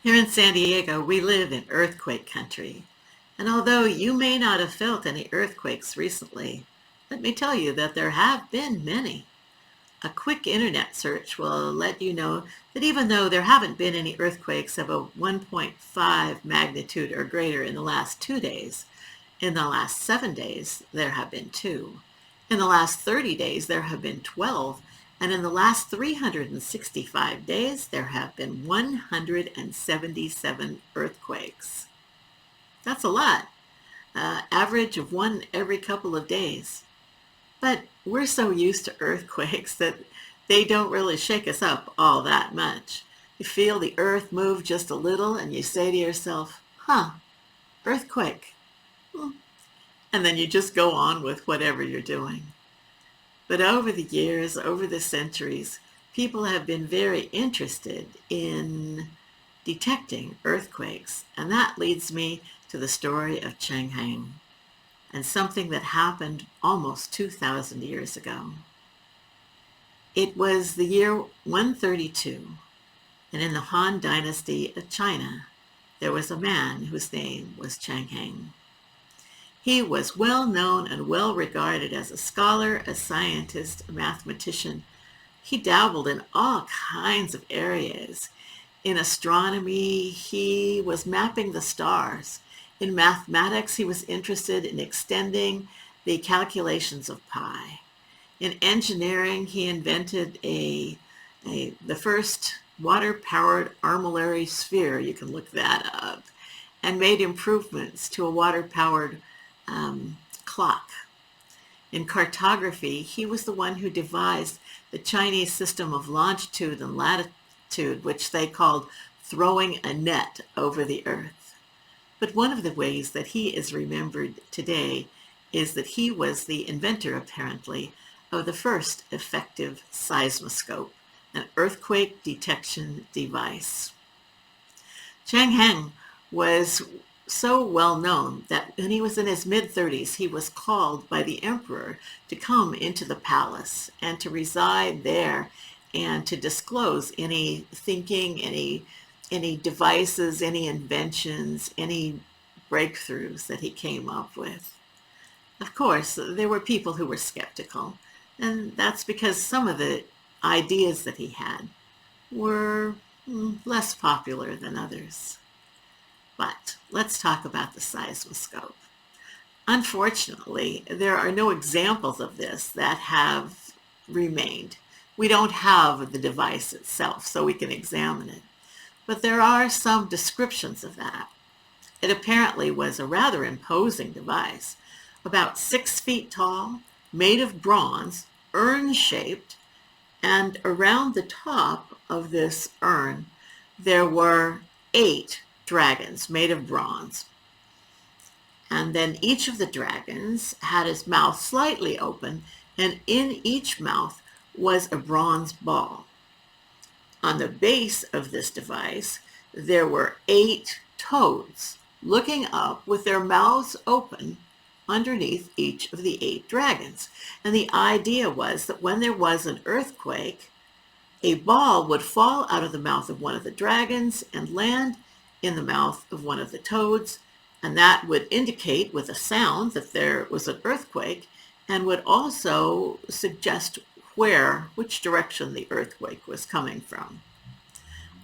Here in San Diego, we live in earthquake country. And although you may not have felt any earthquakes recently, let me tell you that there have been many. A quick internet search will let you know that even though there haven't been any earthquakes of a 1.5 magnitude or greater in the last 2 days, in the last 7 days there have been two. In the last 30 days there have been 12, and in the last 365 days there have been 177 earthquakes. That's a lot, average of one every couple of days. But we're so used to earthquakes that they don't really shake us up all that much. You feel the earth move just a little and you say to yourself, earthquake. And then you just go on with whatever you're doing. But over the years, over the centuries, people have been very interested in detecting earthquakes. And that leads me to the story of Zhang Heng and something that happened almost 2,000 years ago. It was the year 132, and in the Han Dynasty of China, there was a man whose name was Zhang Heng. He was well known and well regarded as a scholar, a scientist, a mathematician. He dabbled in all kinds of areas. In astronomy, he was mapping the stars. In mathematics, he was interested in extending the calculations of pi. In engineering, he invented the first water-powered armillary sphere, you can look that up, and made improvements to a water-powered clock. In cartography, he was the one who devised the Chinese system of longitude and latitude, which they called throwing a net over the earth. But one of the ways that he is remembered today is that he was the inventor, apparently, of the first effective seismoscope, an earthquake detection device. Zhang Heng was so well known that when he was in his mid-30s, he was called by the emperor to come into the palace and to reside there and to disclose any thinking, any devices, any inventions, any breakthroughs that he came up with. Of course, there were people who were skeptical, and that's because some of the ideas that he had were less popular than others. But let's talk about the seismoscope. Unfortunately, there are no examples of this that have remained. We don't have the device itself, so we can examine it. But there are some descriptions of that. It apparently was a rather imposing device, about 6 feet tall, made of bronze, urn-shaped, and around the top of this urn, there were 8 dragons made of bronze. And then each of the dragons had his mouth slightly open, and in each mouth was a bronze ball. On the base of this device, there were 8 toads looking up with their mouths open underneath each of the 8 dragons. And the idea was that when there was an earthquake, a ball would fall out of the mouth of one of the dragons and land in the mouth of one of the toads, and that would indicate with a sound that there was an earthquake and would also suggest which direction the earthquake was coming from.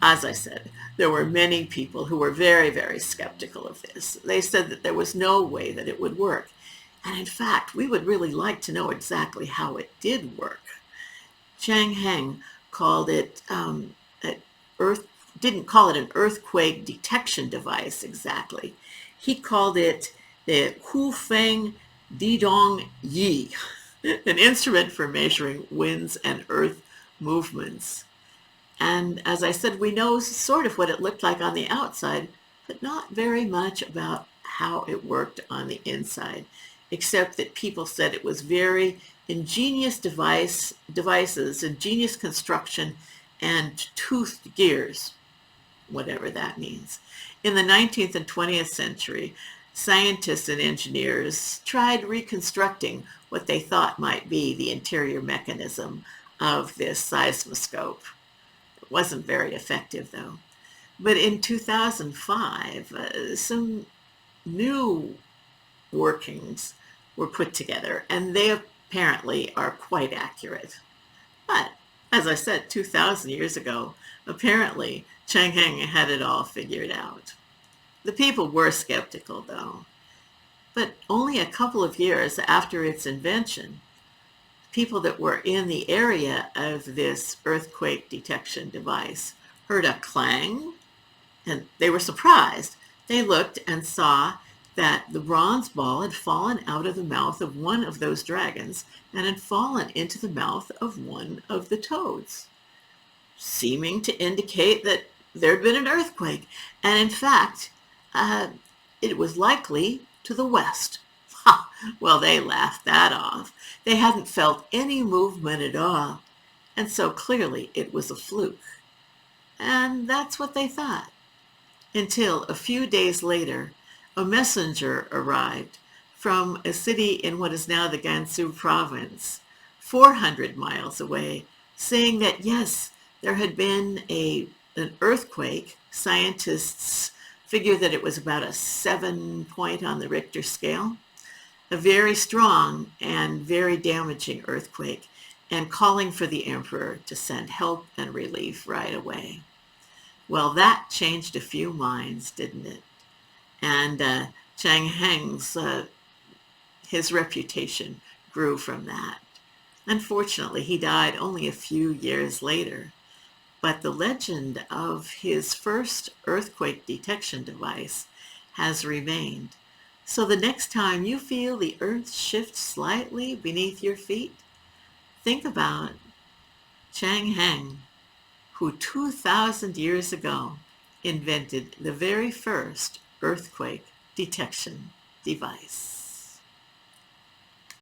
As I said, there were many people who were very, very skeptical of this. They said that there was no way that it would work. And in fact, we would really like to know exactly how it did work. Zhang Heng called it didn't call it an earthquake detection device exactly. He called it the Hu Feng Didong Yi, an instrument for measuring winds and earth movements. And as I said, we know sort of what it looked like on the outside, but not very much about how it worked on the inside, except that people said it was very ingenious devices, ingenious construction, and toothed gears, whatever that means. In the 19th and 20th century, scientists and engineers tried reconstructing what they thought might be the interior mechanism of this seismoscope. It wasn't very effective, though. But in 2005, some new workings were put together, and they apparently are quite accurate. But as I said, 2,000 years ago, apparently Zhang Heng had it all figured out. The people were skeptical, though. But only a couple of years after its invention, people that were in the area of this earthquake detection device heard a clang, and they were surprised. They looked and saw that the bronze ball had fallen out of the mouth of one of those dragons and had fallen into the mouth of one of the toads, seeming to indicate that there had been an earthquake. And in fact, it was likely to the west. Ha! Well, they laughed that off. They hadn't felt any movement at all, and so clearly it was a fluke. And that's what they thought. Until a few days later, a messenger arrived from a city in what is now the Gansu province, 400 miles away, saying that yes, there had been an earthquake. Scientists figure that it was about a 7 point on the Richter scale, a very strong and very damaging earthquake, and calling for the emperor to send help and relief right away. Well, that changed a few minds, didn't it? And Zhang Heng's his reputation grew from that. Unfortunately, he died only a few years later, but the legend of his first earthquake detection device has remained. So the next time you feel the earth shift slightly beneath your feet, think about Zhang Heng, who 2,000 years ago invented the very first earthquake detection device.